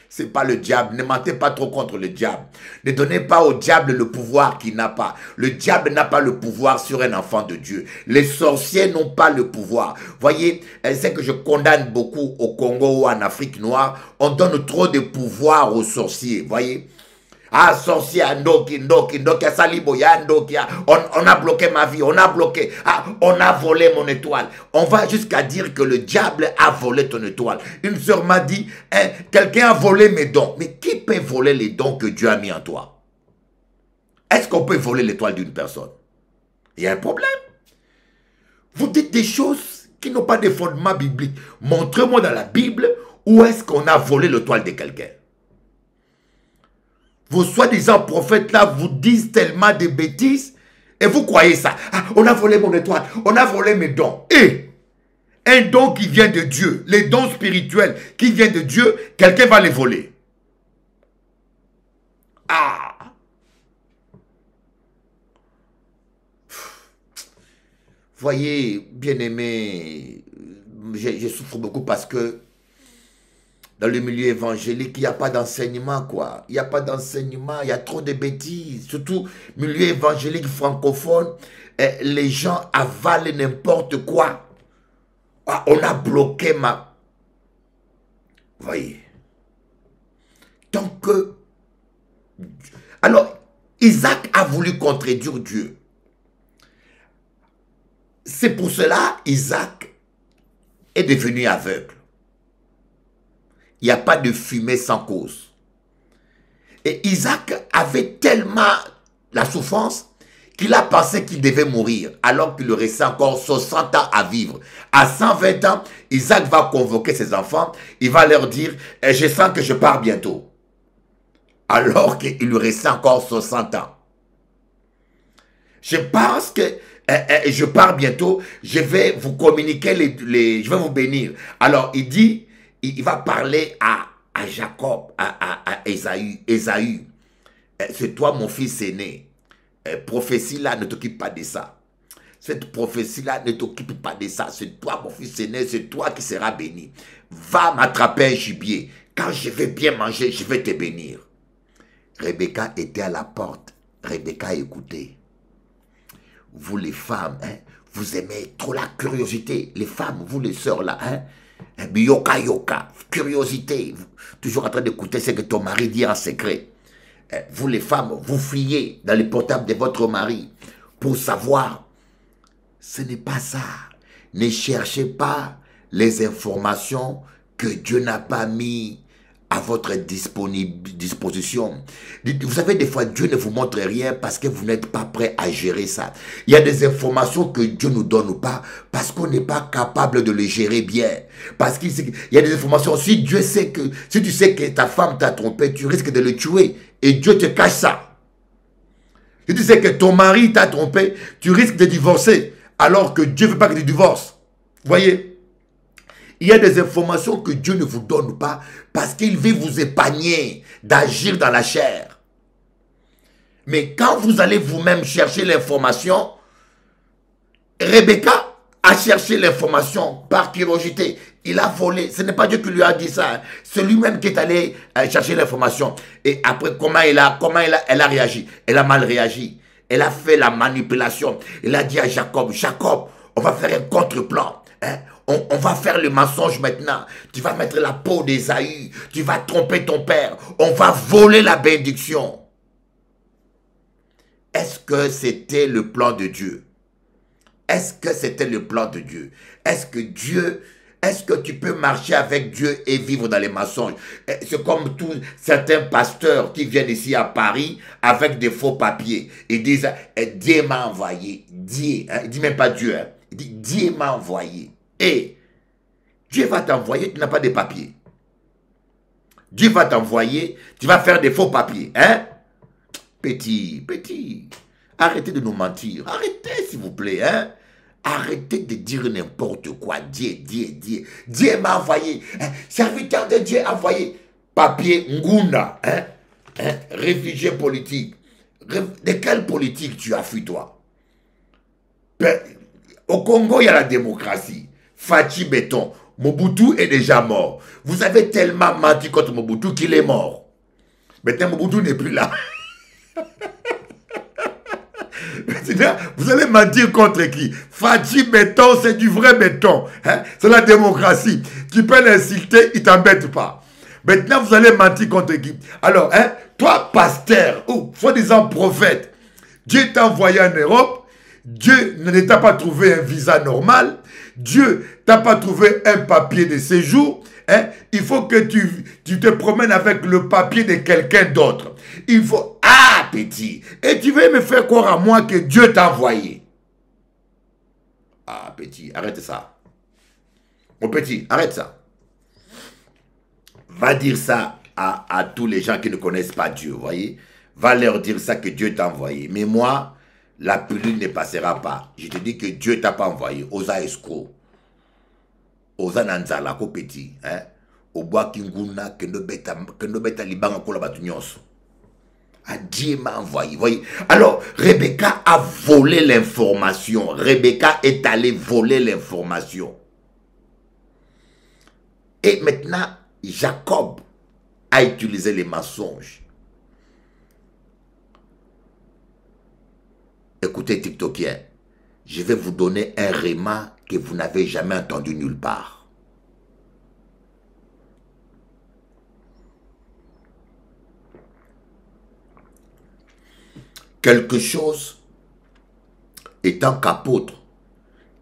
Ce n'est pas le diable. Ne mentez pas trop contre le diable. Ne donnez pas au diable le pouvoir qu'il n'a pas. Le diable n'a pas le pouvoir sur un enfant de Dieu. Les sorciers n'ont pas le pouvoir. Voyez, c'est que je condamne beaucoup au Congo ou en Afrique noire. On donne trop de pouvoir aux sorciers. Voyez. Ah, sorcier, on a bloqué ma vie, on a bloqué, on a volé mon étoile. On va jusqu'à dire que le diable a volé ton étoile. Une sœur m'a dit, quelqu'un a volé mes dons. Mais qui peut voler les dons que Dieu a mis en toi? Est-ce qu'on peut voler l'étoile d'une personne? Il y a un problème. Vous dites des choses qui n'ont pas de fondement biblique. Montrez-moi dans la Bible où est-ce qu'on a volé l'étoile de quelqu'un. Vos soi-disant prophètes là vous disent tellement de bêtises et vous croyez ça. Ah, on a volé mon étoile, on a volé mes dons. Et un don qui vient de Dieu, les dons spirituels qui viennent de Dieu, quelqu'un va les voler. Ah! Voyez, bien-aimé, je souffre beaucoup parce que dans le milieu évangélique, il n'y a pas d'enseignement, quoi. Il n'y a pas d'enseignement, il y a trop de bêtises. Surtout, milieu évangélique francophone, les gens avalent n'importe quoi. Ah, on a bloqué ma... Vous voyez. Donc, alors, Isaac a voulu contredire Dieu. C'est pour cela Isaac est devenu aveugle. Il n'y a pas de fumée sans cause. Et Isaac avait tellement la souffrance, qu'il a pensé qu'il devait mourir, alors qu'il lui restait encore 60 ans à vivre. À 120 ans, Isaac va convoquer ses enfants, il va leur dire, je sens que je pars bientôt. Alors qu'il lui restait encore 60 ans. Je pense que je pars bientôt, je vais vous communiquer, je vais vous bénir. Alors il dit, il va parler à Jacob, à Ésaü. C'est toi mon fils aîné. Prophétie-là, ne t'occupe pas de ça. Cette prophétie-là, ne t'occupe pas de ça. C'est toi mon fils aîné, c'est toi qui seras béni. Va m'attraper un gibier. Quand je vais bien manger, je vais te bénir. Rebecca était à la porte. Rebecca écoutait. Vous les femmes, hein, vous aimez trop la curiosité. Les femmes, vous les sœurs là, hein, yoka, curiosité. Toujours en train d'écouter ce que ton mari dit en secret. Vous les femmes, vous fouillez dans les portables de votre mari pour savoir. Ce n'est pas ça. Ne cherchez pas les informations que Dieu n'a pas mis à votre disposition. Vous savez, des fois, Dieu ne vous montre rien parce que vous n'êtes pas prêt à gérer ça. Il y a des informations que Dieu ne nous donne pas parce qu'on n'est pas capable de les gérer bien. Parce qu'il y a des informations, si tu sais que ta femme t'a trompé, tu risques de le tuer et Dieu te cache ça. Si tu sais que ton mari t'a trompé, tu risques de divorcer alors que Dieu ne veut pas que tu divorces. Vous voyez? Il y a des informations que Dieu ne vous donne pas parce qu'il veut vous épargner d'agir dans la chair. Mais quand vous allez vous-même chercher l'information, Rebecca a cherché l'information par curiosité. Il a volé. Ce n'est pas Dieu qui lui a dit ça. Hein. C'est lui-même qui est allé chercher l'information. Et après, comment elle a réagi? Elle a mal réagi. Elle a fait la manipulation. Elle a dit à Jacob, Jacob, on va faire un contre-plan. Hein? On va faire le mensonge maintenant. Tu vas mettre la peau d'Ésaü. Tu vas tromper ton père. On va voler la bénédiction. Est-ce que c'était le plan de Dieu? Est-ce que c'était le plan de Dieu? Est-ce que tu peux marcher avec Dieu et vivre dans les mensonges? C'est comme tous certains pasteurs qui viennent ici à Paris avec des faux papiers. Ils disent, Dieu m'a envoyé. Dieu, hein? Il dit même pas Dieu. Hein? Il dit, Dieu m'a envoyé. Et Dieu va t'envoyer, tu n'as pas de papiers. Dieu va t'envoyer, tu vas faire des faux papiers. Hein? Petit. Arrêtez de nous mentir. Arrêtez, s'il vous plaît. Hein? Arrêtez de dire n'importe quoi. Dieu. Dieu m'a envoyé. Hein? Serviteur de Dieu envoyé. Papier Ngunda. Hein? Réfugié politique. De quelle politique tu as fui, toi? Au Congo, il y a la démocratie. Fachi Béton. Mobutu est déjà mort. Vous avez tellement menti contre Mobutu qu'il est mort. Maintenant, Mobutu n'est plus là. Vous allez mentir contre qui? Fachi Béton, c'est du vrai béton. Hein? C'est la démocratie. Tu peux l'insulter, il ne t'embête pas. Maintenant, vous allez mentir contre qui? Alors, hein, toi, pasteur, ou soi-disant prophète, Dieu t'a envoyé en Europe. Dieu ne t'a pas trouvé un visa normal. Dieu t'a pas trouvé un papier de séjour. Hein? Il faut que tu te promènes avec le papier de quelqu'un d'autre. Il faut... Ah, petit. Et tu veux me faire croire à moi que Dieu t'a envoyé. Ah, petit, arrête ça. Mon petit, arrête ça. Va dire ça à tous les gens qui ne connaissent pas Dieu, vous voyez. Va leur dire ça que Dieu t'a envoyé. Mais moi... La pilule ne passera pas. Je te dis que Dieu ne t'a pas envoyé. Osa escroc. Osa nanzala ko petit. Hein? Oboa kinguna que no beta libanga kola batunyonso. Dieu m'a envoyé. Voyez? Alors, Rebecca a volé l'information. Rebecca est allée voler l'information. Et maintenant, Jacob a utilisé les mensonges. Écoutez, TikTokien, je vais vous donner un réma que vous n'avez jamais entendu nulle part. Quelque chose étant qu'apôtre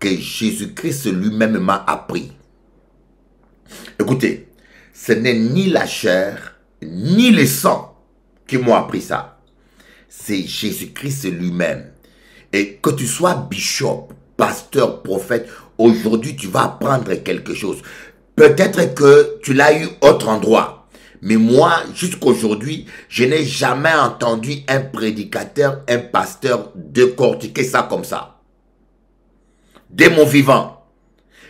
que Jésus-Christ lui-même m'a appris. Écoutez, ce n'est ni la chair, ni le sang qui m'ont appris ça. c'est Jésus-Christ lui-même. Et que tu sois bishop, pasteur, prophète, aujourd'hui tu vas apprendre quelque chose. Peut-être que tu l'as eu autre endroit. Mais moi, jusqu'aujourd'hui, je n'ai jamais entendu un prédicateur, un pasteur décortiquer ça comme ça. Dès mon vivant,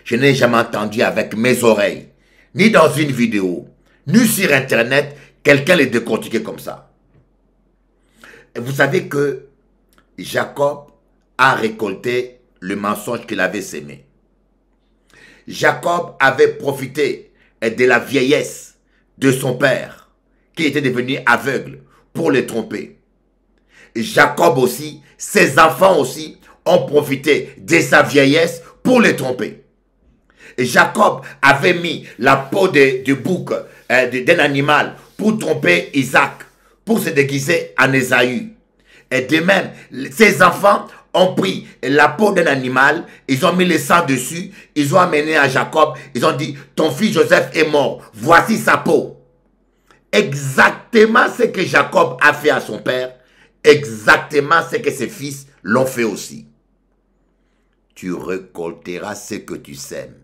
je n'ai jamais entendu avec mes oreilles, ni dans une vidéo, ni sur Internet, quelqu'un les décortiquer comme ça. Et vous savez que Jacob a récolté le mensonge qu'il avait sémé. Jacob avait profité de la vieillesse de son père, qui était devenu aveugle, pour le tromper. Jacob aussi, ses enfants aussi, ont profité de sa vieillesse pour le tromper. Jacob avait mis la peau de bouc d'un animal pour tromper Isaac, pour se déguiser en Ésaü. Et de même, ses enfants ont pris la peau d'un animal, ils ont mis le sang dessus, ils ont amené à Jacob, ils ont dit, ton fils Joseph est mort, voici sa peau. Exactement ce que Jacob a fait à son père, exactement ce que ses fils l'ont fait aussi. Tu récolteras ce que tu sèmes.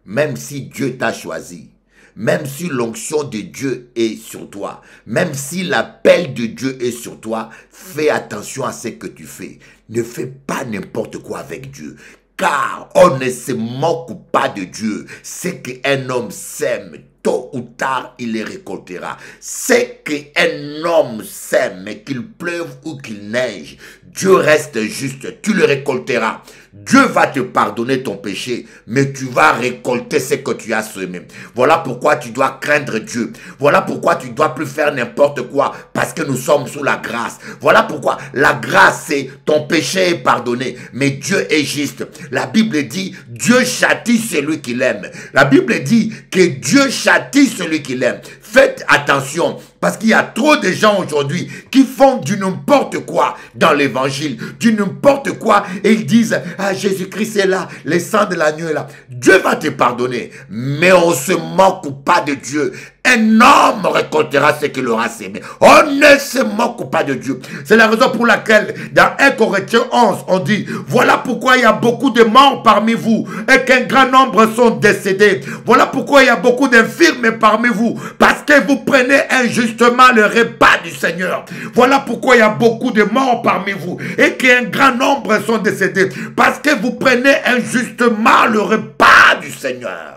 Même si Dieu t'a choisi, même si l'onction de Dieu est sur toi, même si l'appel de Dieu est sur toi, fais attention à ce que tu fais. Ne fais pas n'importe quoi avec Dieu. Car on ne se moque pas de Dieu. Ce qu'un homme sème, tôt ou tard, il les récoltera. Ce qu'un homme sème, qu'il pleuve ou qu'il neige, Dieu reste juste, tu le récolteras. Dieu va te pardonner ton péché, mais tu vas récolter ce que tu as semé. Voilà pourquoi tu dois craindre Dieu. Voilà pourquoi tu ne dois plus faire n'importe quoi, parce que nous sommes sous la grâce. Voilà pourquoi la grâce, c'est ton péché est pardonné, mais Dieu est juste. La Bible dit, Dieu châtie celui qu'il aime. La Bible dit que Dieu châtie celui qu'il aime. Faites attention, parce qu'il y a trop de gens aujourd'hui qui font du n'importe quoi dans l'évangile, du n'importe quoi, et ils disent, ah, Jésus-Christ est là, le sang de l'agneau est là. Dieu va te pardonner, mais on ne se moque pas de Dieu. Un homme récoltera ce qu'il aura sémé. On ne se moque pas de Dieu. C'est la raison pour laquelle, dans 1 Corinthiens 11, on dit, voilà pourquoi il y a beaucoup de morts parmi vous, et qu'un grand nombre sont décédés. Voilà pourquoi il y a beaucoup d'infirmes parmi vous, parce que vous prenez injustement le repas du Seigneur. Voilà pourquoi il y a beaucoup de morts parmi vous, et qu'un grand nombre sont décédés, parce que vous prenez injustement le repas du Seigneur.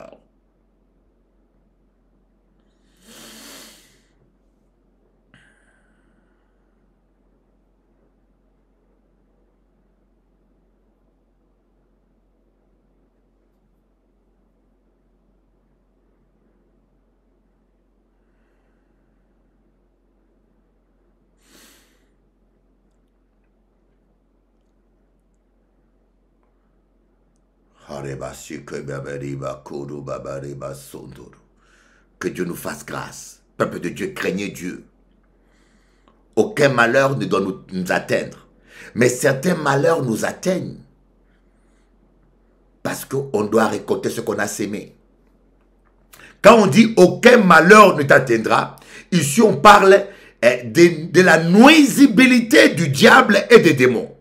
Que Dieu nous fasse grâce. Peuple de Dieu, craignez Dieu. Aucun malheur ne doit nous atteindre. Mais certains malheurs nous atteignent. Parce qu'on doit récolter ce qu'on a sémé. Quand on dit aucun malheur ne t'atteindra, ici on parle de la nuisibilité du diable et des démons.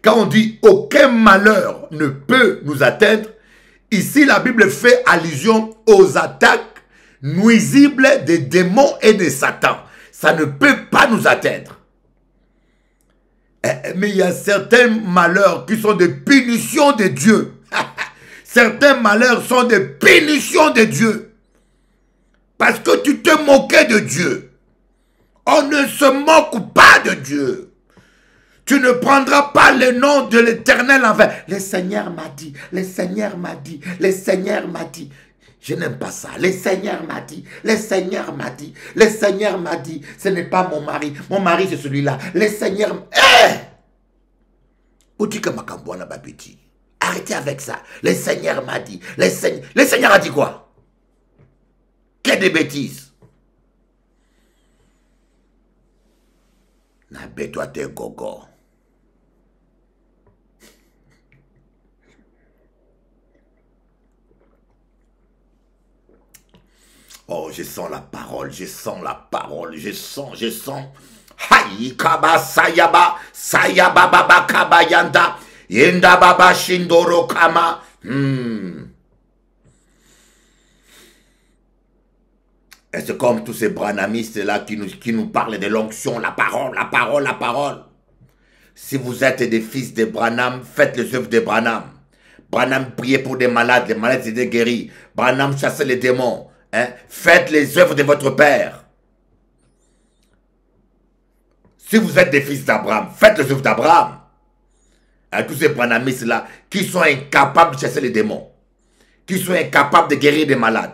Quand on dit aucun malheur ne peut nous atteindre, ici la Bible fait allusion aux attaques nuisibles des démons et de Satan. Ça ne peut pas nous atteindre. Mais il y a certains malheurs qui sont des punitions de Dieu. Certains malheurs sont des punitions de Dieu. Parce que tu te moquais de Dieu. On ne se moque pas de Dieu. Tu ne prendras pas le nom de l'Éternel en vain. Le Seigneur m'a dit, le Seigneur m'a dit, le Seigneur m'a dit. Je n'aime pas ça. Le Seigneur m'a dit, le Seigneur m'a dit, le Seigneur m'a dit. Ce n'est pas mon mari. Mon mari, c'est celui-là. Le Seigneur... Arrêtez avec ça. Le Seigneur m'a dit. Le Seigneur a dit quoi? Quelle des bêtises. N'abête-toi tes gogo. Oh, je sens la parole, je sens la parole, je sens. Haï kaba sayaba, sayaba baba kaba yanda, yenda baba shindoro kama. Et c'est comme tous ces branamistes là qui nous parlent de l'onction, la parole. Si vous êtes des fils de Branham, faites les œuvres de Branham. Branham priez pour des malades, les malades étaient guéris. Branham chassait les démons. Hein? Faites les œuvres de votre père. Si vous êtes des fils d'Abraham, faites les œuvres d'Abraham. Hein, tous ces branhamistes là qui sont incapables de chasser les démons, qui sont incapables de guérir des malades.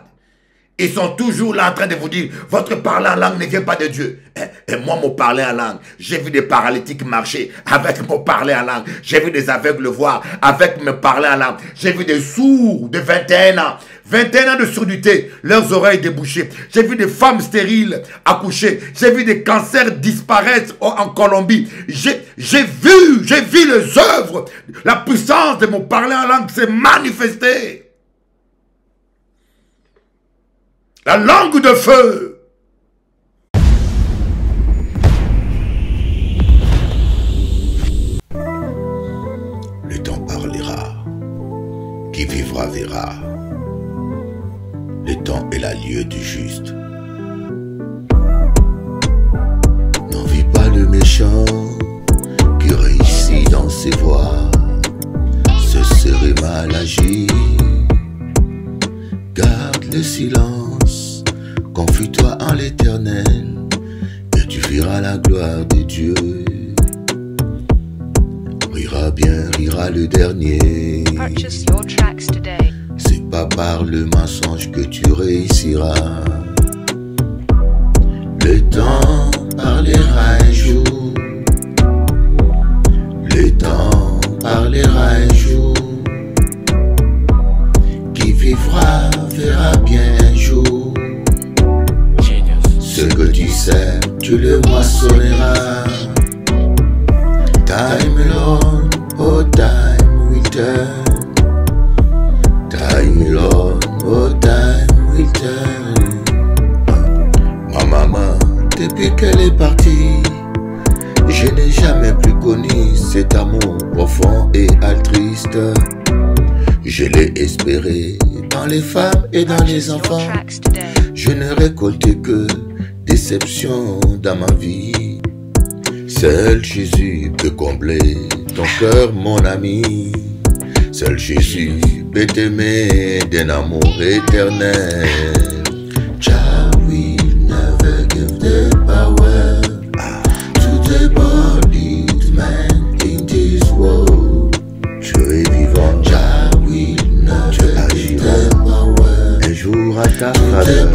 Ils sont toujours là en train de vous dire, votre parler en langue ne vient pas de Dieu. Et moi, mon parler en langue, j'ai vu des paralytiques marcher avec mon parler en langue. J'ai vu des aveugles voir avec mon parler en langue. J'ai vu des sourds de 21 ans. 21 ans de surdité, leurs oreilles débouchées. J'ai vu des femmes stériles accoucher. J'ai vu des cancers disparaître en Colombie. J'ai vu les œuvres. La puissance de mon parler en langue s'est manifestée. La langue de feu. Le temps parlera. Qui vivra verra. Le temps est la lieue du juste. N'envie pas le méchant qui réussit dans ses voies. Ce serait mal agi. Garde le silence, confie-toi en l'Éternel, et tu verras la gloire de Dieu. Rira bien, rira le dernier. Purchase your tracks today. C'est pas par le mensonge que tu réussiras. Le temps parlera un jour. Le temps parlera un jour. Qui vivra verra bien un jour. Ce que tu sais, tu le moissonneras. Time alone, oh time will turn. Time alone, oh time will turn. Ma maman, depuis qu'elle est partie, je n'ai jamais plus connu cet amour profond et altruiste. Je l'ai espéré dans les femmes et dans les enfants. Je ne récolte que déception dans ma vie. Seul Jésus peut combler ton cœur, mon ami. Seul Jésus peut t'aimer d'un amour éternel. Jah will never give the power to the bodied man in this world. Tu es vivant. Jah will never give the power. Un jour à ta faveur.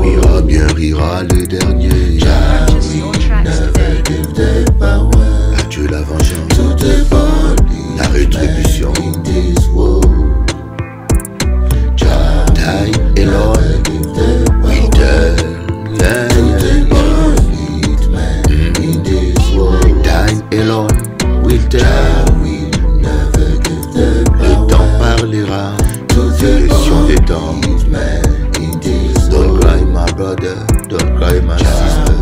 Rira bien, rira le dernier. Jah will never give the power. À Dieu la vengeance, to the body, la rétribution. In this world. Jah time alone will turn. In this world. Time alone will turn. Le temps parlera. Solution des temps. Don't cry my brother, don't cry my sister.